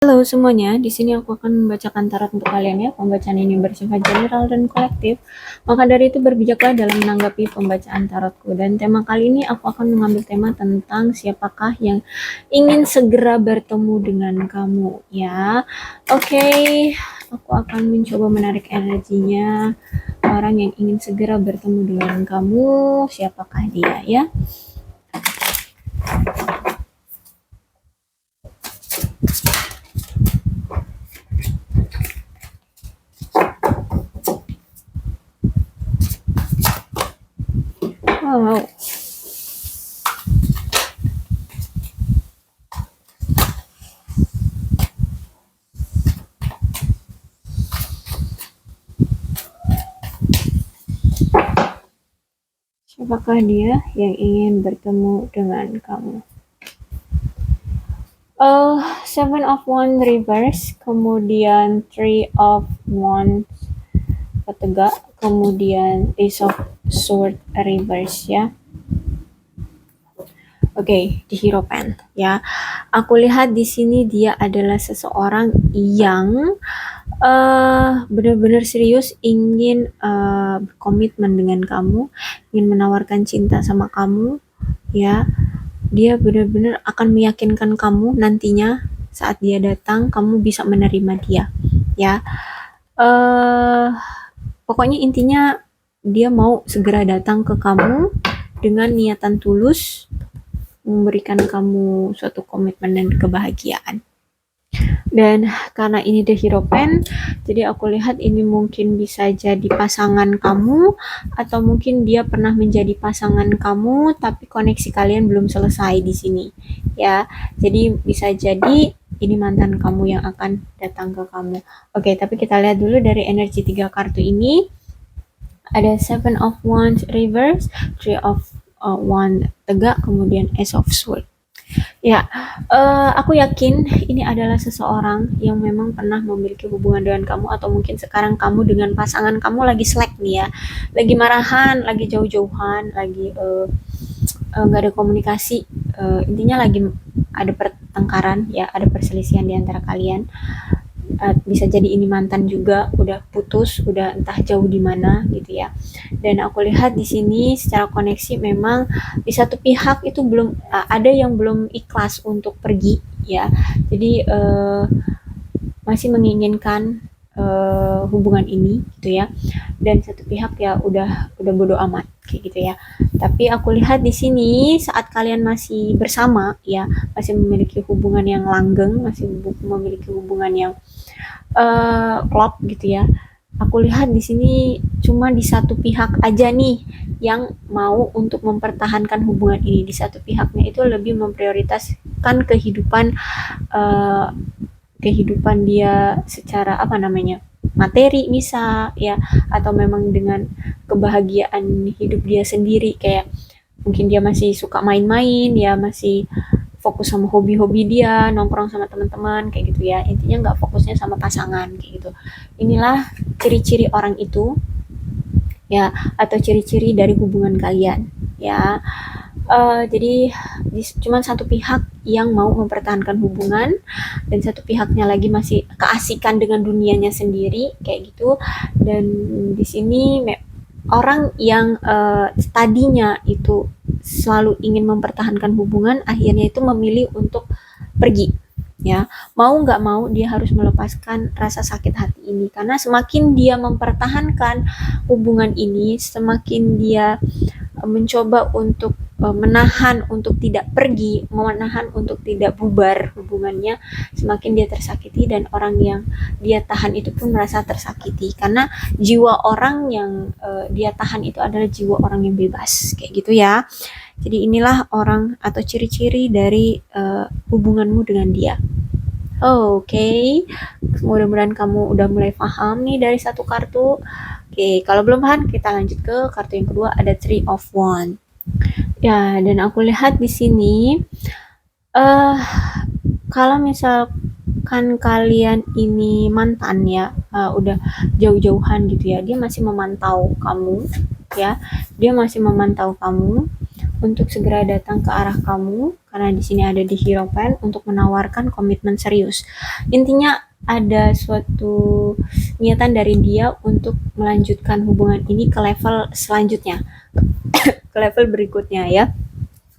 Halo semuanya, di sini aku akan membacakan tarot untuk kalian ya. Pembacaan ini bersifat general dan kolektif. Maka dari itu berbijaklah dalam menanggapi pembacaan tarotku. Dan tema kali ini aku akan mengambil tema tentang siapakah yang ingin segera bertemu dengan kamu ya. Oke, aku akan mencoba menarik energinya orang yang ingin segera bertemu dengan kamu. Siapakah dia ya? Wow. Siapakah dia yang ingin bertemu dengan kamu? Seven of Wands reverse, kemudian Three of Wands tegak, kemudian Ace of Swords reverse ya. Oke, di Hierophant ya. Aku lihat di sini dia adalah seseorang yang benar-benar serius ingin berkomitmen dengan kamu, ingin menawarkan cinta sama kamu ya. Dia benar-benar akan meyakinkan kamu nantinya saat dia datang kamu bisa menerima dia ya. Pokoknya intinya dia mau segera datang ke kamu dengan niatan tulus memberikan kamu suatu komitmen dan kebahagiaan. Dan karena ini The Hierophant, jadi aku lihat ini mungkin bisa jadi pasangan kamu, atau mungkin dia pernah menjadi pasangan kamu, tapi koneksi kalian belum selesai di sini, ya. Jadi bisa jadi ini mantan kamu yang akan datang ke kamu. Oke, tapi kita lihat dulu dari energi 3 kartu ini. Ada Seven of Wands reverse, Three of Wands tegak, kemudian Ace of Swords. Ya, aku yakin ini adalah seseorang yang memang pernah memiliki hubungan dengan kamu, atau mungkin sekarang kamu dengan pasangan kamu lagi slack nih ya, lagi marahan, lagi jauh-jauhan, lagi nggak ada komunikasi, intinya lagi ada pertengkaran ya, ada perselisihan di antara kalian. Bisa jadi ini mantan juga, udah putus, udah entah jauh di mana gitu ya. Dan aku lihat di sini secara koneksi memang di satu pihak itu belum ada yang belum ikhlas untuk pergi ya. Jadi masih menginginkan hubungan ini gitu ya. Dan satu pihak ya udah bodo amat kayak gitu ya. Tapi aku lihat di sini saat kalian masih bersama ya, masih memiliki hubungan yang langgeng, masih memiliki hubungan yang klop gitu ya. Aku lihat di sini cuma di satu pihak aja nih yang mau untuk mempertahankan hubungan ini. Di satu pihaknya itu lebih memprioritaskan uh, kehidupan dia secara apa namanya, materi bisa ya, atau memang dengan kebahagiaan hidup dia sendiri, kayak mungkin dia masih suka main-main ya, masih fokus sama hobi-hobi dia, nongkrong sama teman-teman kayak gitu ya. Intinya nggak fokusnya sama pasangan kayak gitu. Inilah ciri-ciri orang itu ya, atau ciri-ciri dari hubungan kalian ya. Jadi cuma satu pihak yang mau mempertahankan hubungan, dan satu pihaknya lagi masih keasikan dengan dunianya sendiri kayak gitu. Dan di sini orang yang tadinya itu selalu ingin mempertahankan hubungan, akhirnya itu memilih untuk pergi ya. Mau nggak mau dia harus melepaskan rasa sakit hati ini, karena semakin dia mempertahankan hubungan ini, semakin dia mencoba untuk menahan untuk tidak pergi, menahan untuk tidak bubar hubungannya, semakin dia tersakiti, dan orang yang dia tahan itu pun merasa tersakiti, karena jiwa orang yang dia tahan itu adalah jiwa orang yang bebas kayak gitu ya. Jadi inilah orang atau ciri-ciri dari hubunganmu dengan dia. Oke, mudah-mudahan kamu udah mulai paham nih dari satu kartu. Oke, kalau belum paham kita lanjut ke kartu yang kedua, ada Three of Wands. Ya, dan aku lihat di sini kalau misalkan kalian ini mantan ya, udah jauh-jauhan gitu ya, dia masih memantau kamu ya, dia masih memantau kamu untuk segera datang ke arah kamu, karena di sini ada di Hierophant untuk menawarkan komitmen serius. Intinya ada suatu niatan dari dia untuk melanjutkan hubungan ini ke level selanjutnya, ke level berikutnya ya.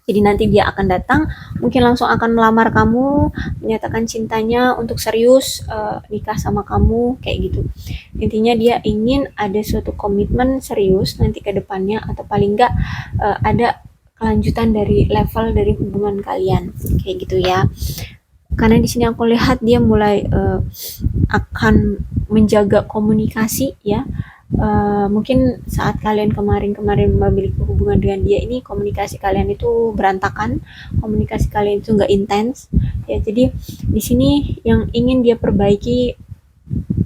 Jadi nanti dia akan datang, mungkin langsung akan melamar kamu, menyatakan cintanya untuk serius nikah sama kamu kayak gitu. Intinya dia ingin ada suatu komitmen serius nanti ke depannya, atau paling enggak ada kelanjutan dari level dari hubungan kalian kayak gitu ya. Karena di sini aku lihat dia mulai akan menjaga komunikasi ya. Mungkin saat kalian kemarin-kemarin memiliki hubungan dengan dia ini, komunikasi kalian itu berantakan, komunikasi kalian itu nggak intens ya. Jadi di sini yang ingin dia perbaiki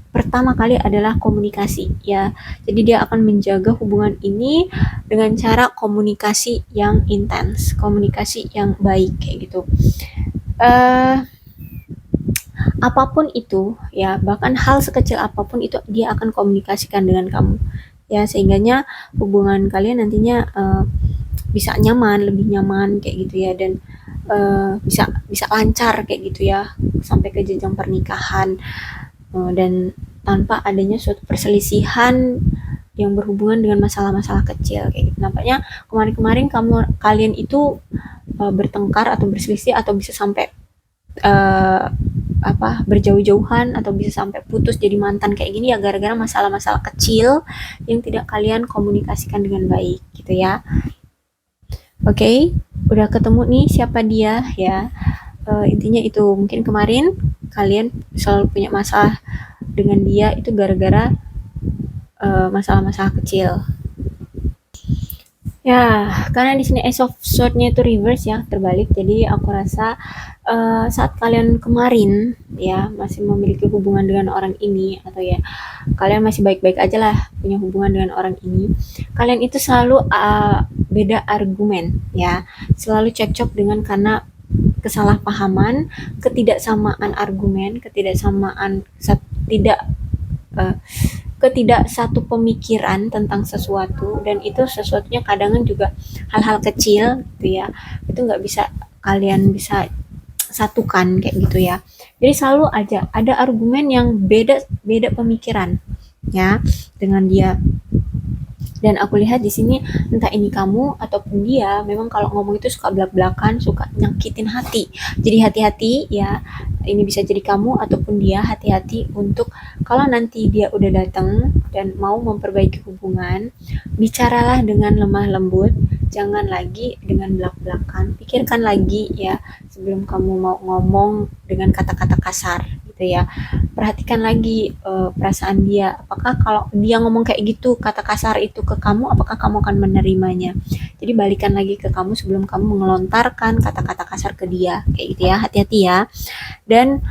pertama kali adalah komunikasi ya. Jadi dia akan menjaga hubungan ini dengan cara komunikasi yang intens, komunikasi yang baik kayak gitu. Apapun itu ya, bahkan hal sekecil apapun itu dia akan komunikasikan dengan kamu ya, sehingganya hubungan kalian nantinya bisa nyaman, lebih nyaman kayak gitu ya, dan bisa bisa lancar kayak gitu ya sampai ke jenjang pernikahan, dan tanpa adanya suatu perselisihan yang berhubungan dengan masalah-masalah kecil kayak gitu. Nampaknya kemarin-kemarin kalian itu bertengkar atau berselisih atau bisa sampai berjauh-jauhan atau bisa sampai putus jadi mantan kayak gini ya, gara-gara masalah-masalah kecil yang tidak kalian komunikasikan dengan baik gitu ya. Oke, udah ketemu nih siapa dia ya. Intinya itu, mungkin kemarin kalian selalu punya masalah dengan dia itu gara-gara masalah-masalah kecil. Ya, karena di sini Ace of Sword-nya itu reverse ya, terbalik. Jadi aku rasa saat kalian kemarin ya masih memiliki hubungan dengan orang ini, atau ya kalian masih baik-baik aja lah punya hubungan dengan orang ini, kalian itu selalu beda argumen ya, selalu cekcok dengan karena kesalahpahaman, ketidaksamaan argumen, ketidak satu pemikiran tentang sesuatu, dan itu sesuatunya kadang juga hal-hal kecil gitu ya, itu nggak bisa kalian bisa satukan kayak gitu ya. Jadi selalu aja ada argumen yang beda pemikiran ya dengan dia. Dan aku lihat di sini entah ini kamu ataupun dia, memang kalau ngomong itu suka belak-belakan, suka nyakitin hati. Jadi hati-hati ya, ini bisa jadi kamu ataupun dia, hati-hati untuk kalau nanti dia udah datang dan mau memperbaiki hubungan, bicaralah dengan lemah lembut, jangan lagi dengan belak-belakan. Pikirkan lagi ya sebelum kamu mau ngomong dengan kata-kata kasar gitu ya. Perhatikan lagi perasaan dia, apakah kalau dia ngomong kayak gitu, kata kasar itu ke kamu, apakah kamu akan menerimanya. Jadi balikan lagi ke kamu sebelum kamu mengelontarkan kata-kata kasar ke dia kayak gitu ya, hati-hati ya. Dan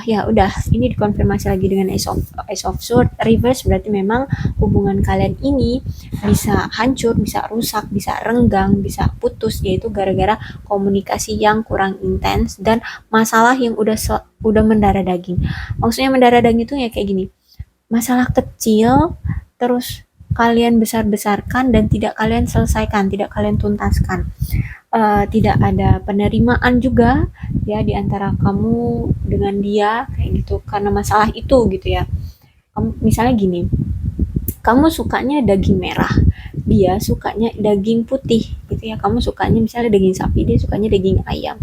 ya udah, ini dikonfirmasi lagi dengan Ace of Sword reverse, berarti memang hubungan kalian ini bisa hancur, bisa rusak, bisa renggang, bisa putus, yaitu gara-gara komunikasi yang kurang intens dan masalah yang udah mendarah daging. Maksudnya mendarah daging itu ya kayak gini, masalah kecil terus kalian besar-besarkan dan tidak kalian selesaikan, tidak kalian tuntaskan. Tidak ada penerimaan juga ya di antara kamu dengan dia kayak gitu karena masalah itu gitu ya. Misalnya gini, kamu sukanya daging merah, dia sukanya daging putih gitu ya. Kamu sukanya misalnya daging sapi, dia sukanya daging ayam.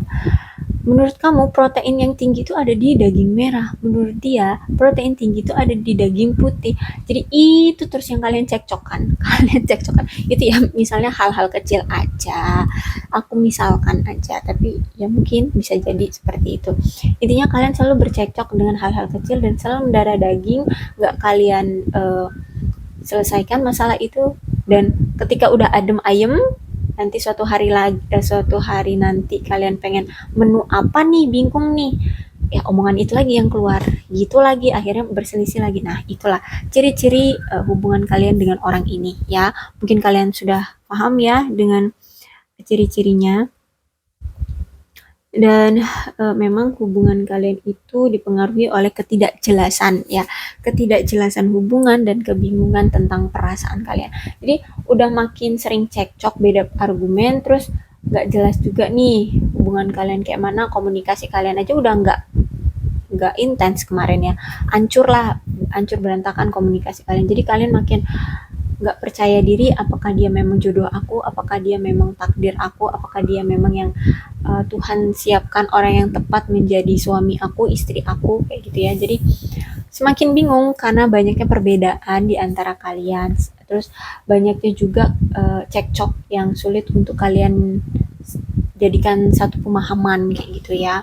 Menurut kamu protein yang tinggi itu ada di daging merah, menurut dia protein tinggi itu ada di daging putih. Jadi itu terus yang kalian cekcokkan itu ya, misalnya hal-hal kecil aja, aku misalkan aja, tapi ya mungkin bisa jadi seperti itu. Intinya kalian selalu bercekcok dengan hal-hal kecil dan selalu mendarah daging, nggak kalian selesaikan masalah itu. Dan ketika udah adem ayem, nanti suatu hari nanti kalian pengen menu apa nih, bingung nih ya, omongan itu lagi yang keluar gitu lagi, akhirnya berselisih lagi. Nah itulah ciri-ciri hubungan kalian dengan orang ini ya. Mungkin kalian sudah paham ya dengan ciri-cirinya. Dan memang hubungan kalian itu dipengaruhi oleh ketidakjelasan ya, ketidakjelasan hubungan dan kebingungan tentang perasaan kalian. Jadi udah makin sering cekcok, beda argumen, terus nggak jelas juga nih hubungan kalian kayak mana, komunikasi kalian aja udah nggak intens kemarin ya, hancur berantakan komunikasi kalian. Jadi kalian makin nggak percaya diri, apakah dia memang jodoh aku, apakah dia memang takdir aku, apakah dia memang yang Tuhan siapkan orang yang tepat menjadi suami aku, istri aku, kayak gitu ya. Jadi semakin bingung karena banyaknya perbedaan di antara kalian, terus banyaknya juga cekcok yang sulit untuk kalian jadikan satu pemahaman kayak gitu ya.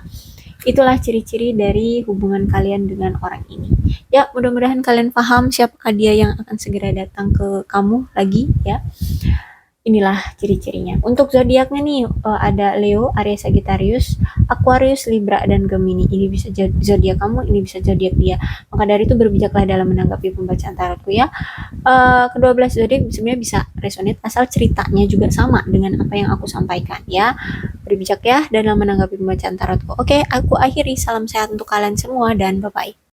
Itulah ciri-ciri dari hubungan kalian dengan orang ini. Ya, mudah-mudahan kalian paham siapakah dia yang akan segera datang ke kamu lagi ya. Inilah ciri-cirinya. Untuk zodiaknya nih ada Leo, Aries, Sagittarius, Aquarius, Libra dan Gemini. Ini bisa zodiak kamu, ini bisa zodiak dia. Maka dari itu berbijaklah dalam menanggapi pembacaan tarotku ya. Kedua belas zodiak sebenarnya bisa resonate asal ceritanya juga sama dengan apa yang aku sampaikan ya. Berbijak ya dalam menanggapi pembacaan tarotku. Oke, aku akhiri. Salam sehat untuk kalian semua dan bye-bye.